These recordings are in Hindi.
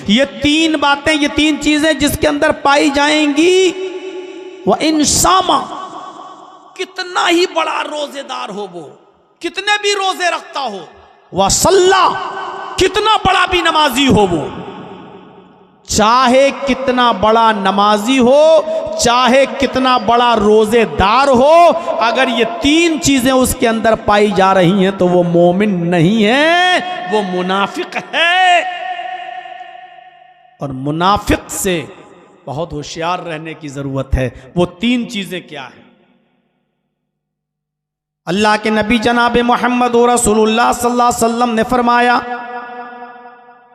ये तीन बातें, ये तीन चीजें जिसके अंदर पाई जाएंगी, वह इंसामा, कितना ही बड़ा रोजेदार हो वो, कितने भी रोजे रखता हो, वह सल्ला, कितना बड़ा भी नमाजी हो वो, चाहे कितना बड़ा नमाजी हो, चाहे कितना बड़ा रोजेदार हो, अगर ये तीन चीजें उसके अंदर पाई जा रही हैं तो वो मोमिन नहीं है, वो मुनाफिक है। और मुनाफिक से बहुत होशियार रहने की जरूरत है। वो तीन चीजें क्या है? अल्लाह के नबी जनाब मोहम्मद रसूलुल्लाह सल्लल्लाहु अलैहि वसल्लम ने फरमाया,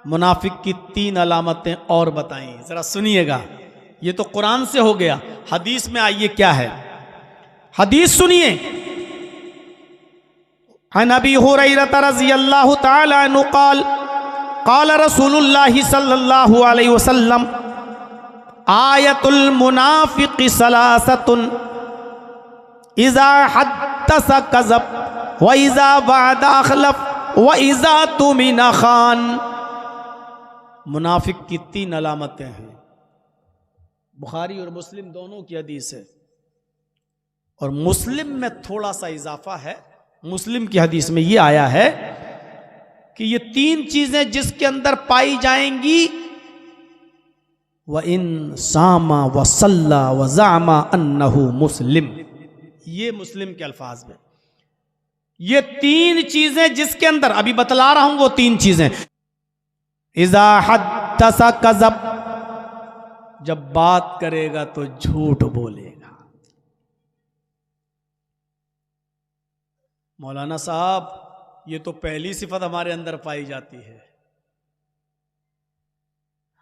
मुनाफिक की तीन अलामतें और बताई। जरा सुनिएगा, ये तो कुरान से हो गया, हदीस में आइए क्या है। हदीस सुनिए। अन अबी हुरैरा रज़ियल्लाहु तआला अन्हु क़ाल क़ाल रसूलुल्लाह सल्लल्लाहु अलैहि वसल्लम आयतुल मुनाफिक़ि सलासतुन इज़ा हद्दस कज़ब व इज़ा वअदा अख़लफ़ व इज़ा तुमिना ख़ान। मुनाफिक की तीन अलामतें हैं। बुखारी और मुस्लिम दोनों की हदीस है, और मुस्लिम में थोड़ा सा इजाफा है। मुस्लिम की हदीस में यह आया है कि ये तीन चीजें जिसके अंदर पाई जाएंगी, व इन सामा व सल्ला व ज़ामा अन्नहु मुस्लिम, ये मुस्लिम के अल्फाज में। ये तीन चीजें जिसके अंदर, अभी बतला रहा हूं वो तीन चीजें। इज़ा हद्दसा कज़ब, जब बात करेगा तो झूठ बोलेगा। मौलाना साहब, ये तो पहली सिफत हमारे अंदर पाई जाती है।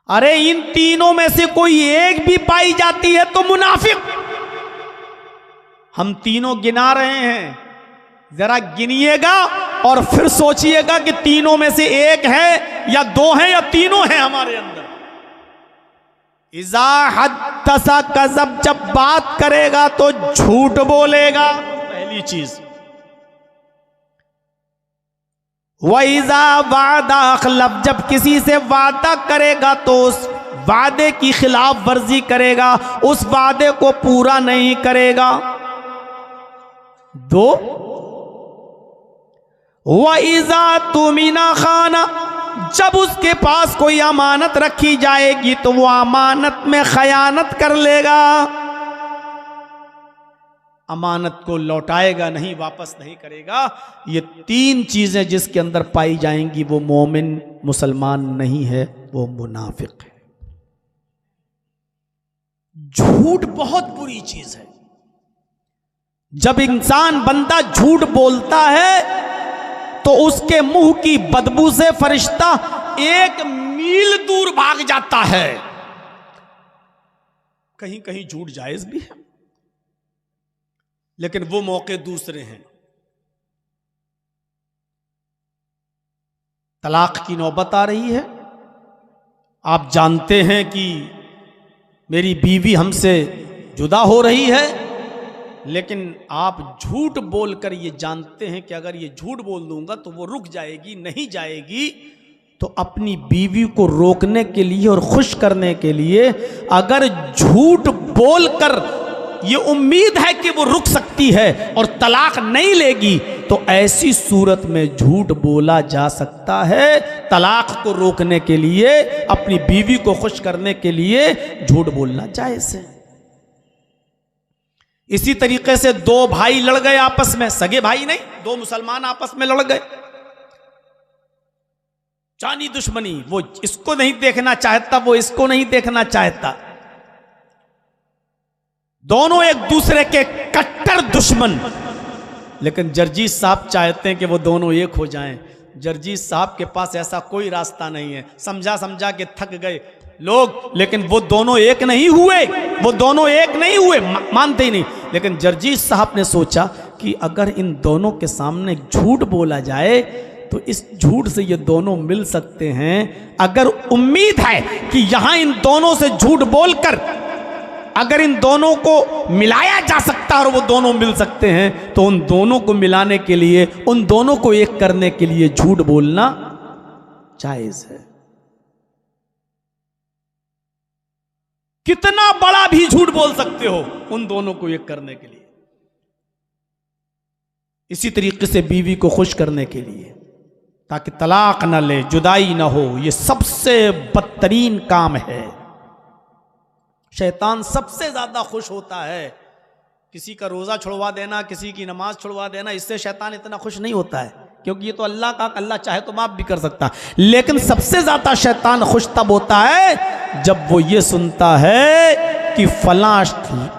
अरे इन तीनों में से कोई एक भी पाई जाती है तो मुनाफिक। हम तीनों गिना रहे हैं, जरा गिनिएगा और फिर सोचिएगा कि तीनों में से एक है या दो है या तीनों हैं हमारे अंदर। इज़ा हद्दसा कज़ब, जब बात करेगा तो झूठ बोलेगा, पहली चीज। व इज़ा वादा अख़लफ़, जब किसी से वादा करेगा तो उस वादे की खिलाफ वर्जी करेगा, उस वादे को पूरा नहीं करेगा। दो, व इज़ा तुमिना खाना, जब उसके पास कोई अमानत रखी जाएगी तो वो अमानत में खयानत कर लेगा, अमानत को लौटाएगा नहीं, वापस नहीं करेगा। ये तीन चीजें जिसके अंदर पाई जाएंगी वो मोमिन मुसलमान नहीं है, वो मुनाफिक है। झूठ बहुत बुरी चीज है। जब इंसान बंदा झूठ बोलता है तो उसके मुंह की बदबू से फरिश्ता 1 मील दूर भाग जाता है। कहीं कहीं झूठ जायज भी है, लेकिन वो मौके दूसरे हैं। तलाक की नौबत आ रही है। आप जानते हैं कि मेरी बीवी हमसे जुदा हो रही है, लेकिन आप झूठ बोलकर ये जानते हैं कि अगर ये झूठ बोल दूंगा तो वो रुक जाएगी, नहीं जाएगी। तो अपनी बीवी को रोकने के लिए और खुश करने के लिए अगर झूठ बोलकर ये उम्मीद है कि वो रुक सकती है और तलाक नहीं लेगी, तो ऐसी सूरत में झूठ बोला जा सकता है। तलाक को रोकने के लिए, अपनी बीवी को खुश करने के लिए झूठ बोलना जायज़ है। इसी तरीके से दो भाई लड़ गए आपस में, सगे भाई नहीं, दो मुसलमान आपस में लड़ गए, जानी दुश्मनी, वो इसको नहीं देखना चाहता, वो इसको नहीं देखना चाहता, दोनों एक दूसरे के कट्टर दुश्मन। लेकिन जर्जीत साहब चाहते हैं कि वो दोनों एक हो जाएं। जर्जीत साहब के पास ऐसा कोई रास्ता नहीं है। समझा समझा के थक गए लोग, लेकिन वो दोनों एक नहीं हुए, वो दोनों एक नहीं हुए, मानते ही नहीं। लेकिन जर्जीत साहब ने सोचा कि अगर इन दोनों के सामने झूठ बोला जाए तो इस झूठ से ये दोनों मिल सकते हैं। अगर उम्मीद है कि यहां इन दोनों से झूठ बोलकर अगर इन दोनों को मिलाया जा सकता है और वो दोनों मिल सकते हैं, तो उन दोनों को मिलाने के लिए, उन दोनों को एक करने के लिए झूठ बोलना जायज है। कितना बड़ा भी झूठ बोल सकते हो उन दोनों को एक करने के लिए। इसी तरीके से बीवी को खुश करने के लिए, ताकि तलाक न ले, जुदाई न हो। ये सबसे बदतरीन काम है। शैतान सबसे ज्यादा खुश होता है किसी का रोजा छुड़वा देना, किसी की नमाज छुड़वा देना। इससे शैतान इतना खुश नहीं होता है, क्योंकि ये तो अल्लाह का, अल्लाह चाहे तो माफ भी कर सकता है। लेकिन सबसे ज्यादा शैतान खुश तब होता है जब वो ये सुनता है कि फलां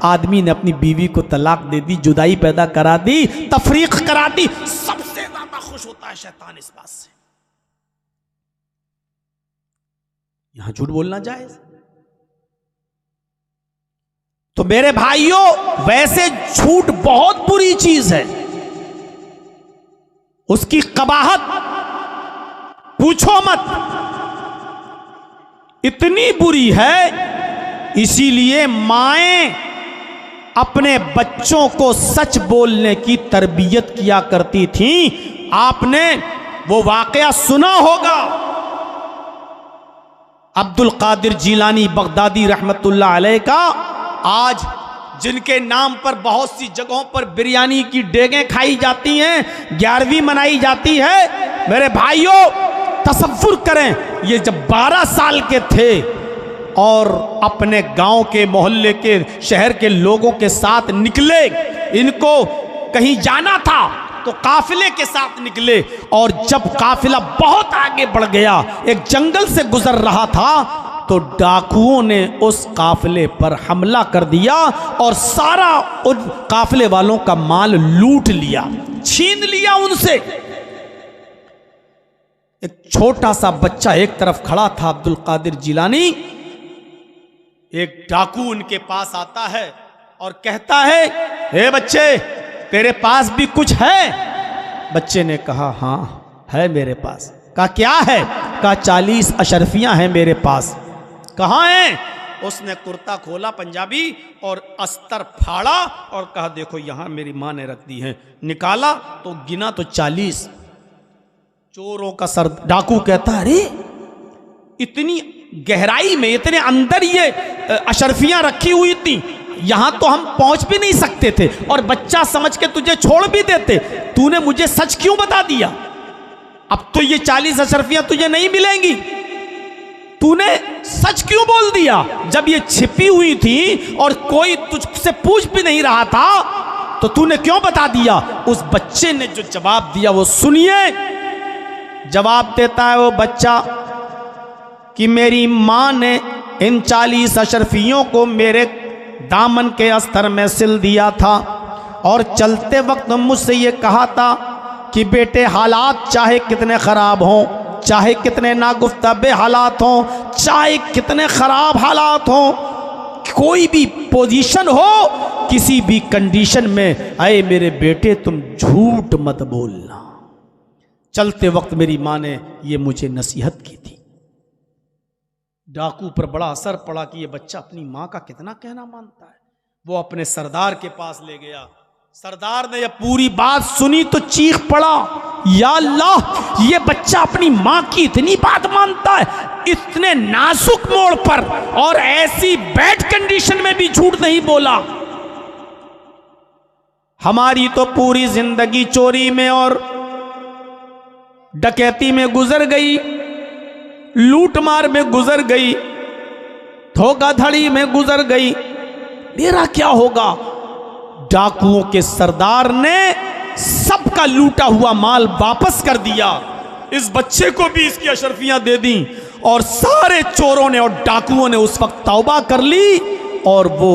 आदमी ने अपनी बीवी को तलाक दे दी, जुदाई पैदा करा दी, तफरीक करा दी। सबसे ज्यादा खुश होता है शैतान इस बात से। यहां झूठ बोलना जायज। तो मेरे भाइयों, वैसे झूठ बहुत बुरी चीज है, उसकी कबाहत पूछो मत, इतनी बुरी है। इसीलिए माएं अपने बच्चों को सच बोलने की तरबियत किया करती थीं। आपने वो वाकया सुना होगा, अब्दुल कादिर जीलानी बगदादी रहमतुल्लाह अलैह का। आज जिनके नाम पर बहुत सी जगहों पर बिरयानी की डेगें खाई जाती हैं, 11वीं मनाई जाती है। मेरे भाइयों, तसव्वुर करें, ये जब 12 साल के थे और अपने गांव के, मोहल्ले के, शहर के लोगों के साथ निकले, इनको कहीं जाना था तो काफिले के साथ निकले। और जब काफिला बहुत आगे बढ़ गया, एक जंगल से गुजर रहा था, तो डाकुओं ने उस काफिले पर हमला कर दिया और सारा उन काफिले वालों का माल लूट लिया, छीन लिया उनसे। एक छोटा सा बच्चा एक तरफ खड़ा था, अब्दुल कादिर जिलानी। एक डाकू उनके पास आता है और कहता है, हे बच्चे, तेरे पास भी कुछ है? बच्चे ने कहा, हाँ है मेरे पास। कहा क्या है? कहा 40 अशरफियां हैं मेरे पास। कहाँ हैं? उसने कुर्ता खोला पंजाबी और अस्तर फाड़ा और कहा, देखो यहां मेरी मां ने रख दी है। निकाला तो गिना तो 40। चोरों का सर। डाकू कहता, अरे इतनी गहराई में, इतने अंदर ये अशरफियां रखी हुई थी, यहां तो हम पहुंच भी नहीं सकते थे और बच्चा समझ के तुझे छोड़ भी देते। तूने मुझे सच क्यों बता दिया? अब तो ये 40 अशरफियां तुझे नहीं मिलेंगी। तूने सच क्यों बोल दिया? जब ये छिपी हुई थी और कोई तुझसे पूछ भी नहीं रहा था, तो तूने क्यों बता दिया? उस बच्चे ने जो जवाब दिया वो सुनिए। जवाब देता है वो बच्चा कि मेरी मां ने इन 40 अशरफियों को मेरे दामन के अस्तर में सिल दिया था और चलते वक्त मुझसे ये कहा था कि बेटे, हालात चाहे कितने खराब हों, चाहे कितने नागुफ्ताबे हालात हों, चाहे कितने खराब हालात हों, कोई भी पोजीशन हो, किसी भी कंडीशन में, अरे मेरे बेटे तुम झूठ मत बोलना। चलते वक्त मेरी मां ने ये मुझे नसीहत की थी। डाकू पर बड़ा असर पड़ा कि ये बच्चा अपनी मां का कितना कहना मानता है। वो अपने सरदार के पास ले गया। सरदार ने ये पूरी बात सुनी तो चीख पड़ा, या अल्लाह, ये बच्चा अपनी मां की इतनी बात मानता है, इतने नाजुक मोड़ पर और ऐसी बैड कंडीशन में भी झूठ नहीं बोला। हमारी तो पूरी जिंदगी चोरी में और डकैती में गुजर गई, लूटमार में गुजर गई, धोखाधड़ी में गुजर गई, मेरा क्या होगा? डाकुओं के सरदार ने सबका लूटा हुआ माल वापस कर दिया। इस बच्चे को भी इसकी अशरफियां दे दी और सारे चोरों ने और डाकुओं ने उस वक्त तौबा कर ली और वो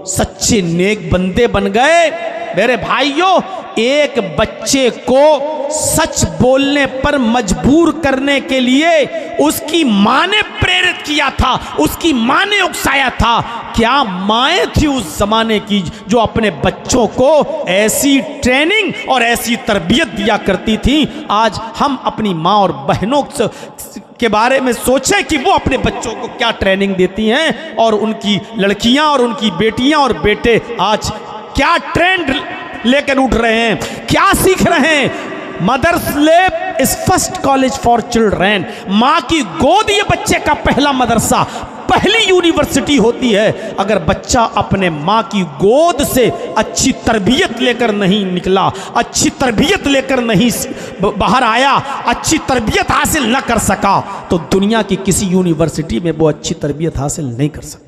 सच्चे नेक बंदे बन गए। मेरे भाइयों, एक बच्चे को सच बोलने पर मजबूर करने के लिए उसकी मां ने प्रेरित किया था, उसकी मां ने उकसाया था। क्या माएँ थी उस जमाने की जो अपने बच्चों को ऐसी ट्रेनिंग और ऐसी तरबियत दिया करती थी। आज हम अपनी माँ और बहनों के बारे में सोचें कि वो अपने बच्चों को क्या ट्रेनिंग देती हैं और उनकी लड़कियां और उनकी बेटियां और बेटे आज क्या ट्रेंड लेकर उठ रहे हैं, क्या सीख रहे हैं। Mother's lab is first college for children. माँ की गोद ये बच्चे का पहला मदरसा। पहली यूनिवर्सिटी होती है। अगर बच्चा अपने माँ की गोद से अच्छी तरबियत लेकर नहीं निकला, अच्छी तरबियत लेकर नहीं बाहर आया, अच्छी तरबियत हासिल न कर सका, तो दुनिया की किसी यूनिवर्सिटी में वो अच्छी तरबियत हासिल नहीं कर सकता।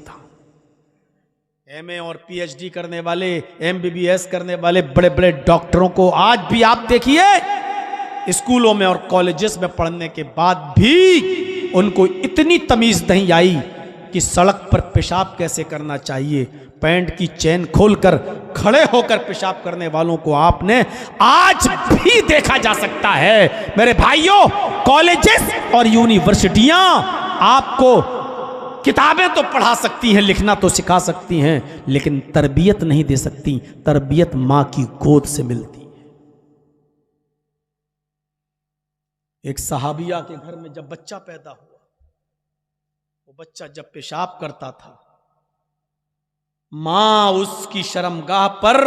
एमए और पीएचडी करने वाले, एमबीबीएस करने वाले बड़े बड़े डॉक्टरों को आज भी आप देखिए, स्कूलों में और कॉलेजेस में पढ़ने के बाद भी उनको इतनी तमीज नहीं आई कि सड़क पर पेशाब कैसे करना चाहिए। पैंट की चेन खोलकर खड़े होकर पेशाब करने वालों को आपने आज भी देखा जा सकता है। मेरे भाइयों, कॉलेजेस और यूनिवर्सिटियां आपको किताबें तो पढ़ा सकती हैं, लिखना तो सिखा सकती हैं, लेकिन तरबियत नहीं दे सकती। तरबियत मां की गोद से मिलती है। एक सहाबिया के घर में जब बच्चा पैदा हुआ, वो बच्चा जब पेशाब करता था, मां उसकी शर्मगाह पर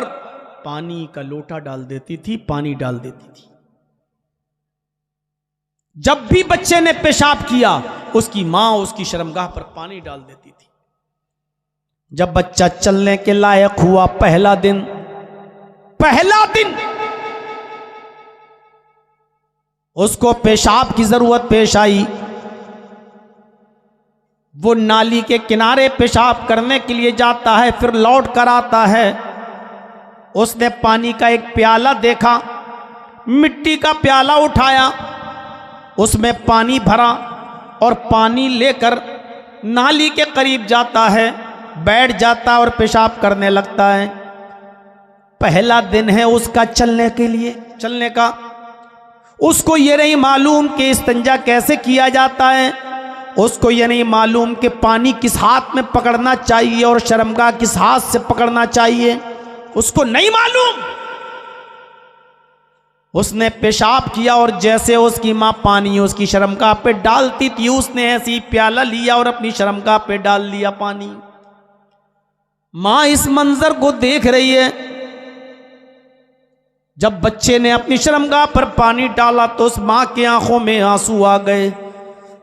पानी का लोटा डाल देती थी, पानी डाल देती थी। जब भी बच्चे ने पेशाब किया, उसकी मां उसकी शर्मगाह पर पानी डाल देती थी। जब बच्चा चलने के लायक हुआ, पहला दिन उसको पेशाब की जरूरत पेश आई। वो नाली के किनारे पेशाब करने के लिए जाता है, फिर लौट कर आता है। उसने पानी का एक प्याला देखा, मिट्टी का प्याला उठाया, उसमें पानी भरा और पानी लेकर नाली के करीब जाता है, बैठ जाता और पेशाब करने लगता है। पहला दिन है उसका चलने का। उसको ये नहीं मालूम कि इस्तिंजा कैसे किया जाता है, उसको ये नहीं मालूम कि पानी किस हाथ में पकड़ना चाहिए और शर्मगाह किस हाथ से पकड़ना चाहिए, उसको नहीं मालूम। उसने पेशाब किया और जैसे उसकी मां पानी उसकी शर्मगाह पे डालती थी, उसने ऐसे ही प्याला लिया और अपनी शर्मगाह पे डाल लिया पानी। मां इस मंजर को देख रही है। जब बच्चे ने अपनी शर्मगाह पर पानी डाला तो उस मां की आंखों में आंसू आ गए।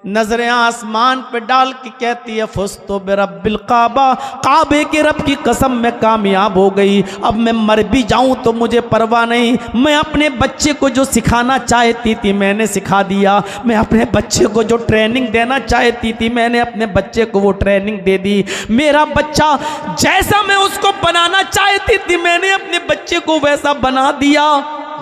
नजरें आसमान पे डाल के कहती है, फुस्तो बिरब्बिल काबा, काबे के रब की कसम मैं कामयाब हो गई। अब मैं मर भी जाऊं तो मुझे परवाह नहीं। मैं अपने बच्चे को जो सिखाना चाहती थी मैंने सिखा दिया। मैं अपने बच्चे को जो ट्रेनिंग देना चाहती थी मैंने अपने बच्चे को वो ट्रेनिंग दे दी। मेरा बच्चा जैसा मैं उसको बनाना चाहती थी मैंने अपने बच्चे को वैसा बना दिया।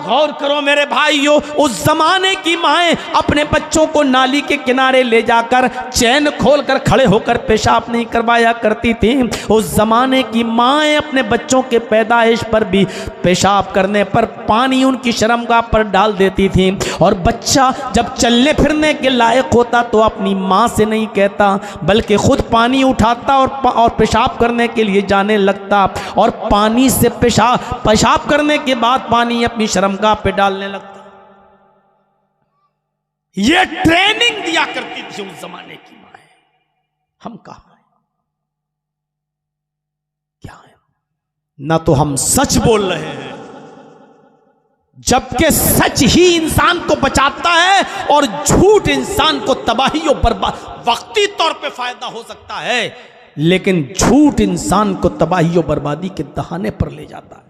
गौर करो मेरे भाइयों, उस जमाने की माएँ अपने बच्चों को नाली के किनारे ले जाकर चैन खोलकर खड़े होकर पेशाब नहीं करवाया करती थी। उस जमाने की माएँ अपने बच्चों के पैदाइश पर भी पेशाब करने पर पानी उनकी शर्मगाह पर डाल देती थी। और बच्चा जब चलने फिरने के लायक होता तो अपनी माँ से नहीं कहता बल्कि खुद पानी उठाता और पेशाब करने के लिए जाने लगता। और पानी से पेशाब करने के बाद पानी अपनी शर्मगाह पे डालने लगता। ये ट्रेनिंग दिया करती थी उस जमाने की मां। हम कहां हैं, क्या है? ना तो हम सच बोल रहे हैं, जबकि सच ही इंसान को बचाता है और झूठ इंसान को तबाही और बर्बाद, वक्ती तौर पे फायदा हो सकता है लेकिन झूठ इंसान को तबाही और बर्बादी के दहाने पर ले जाता है।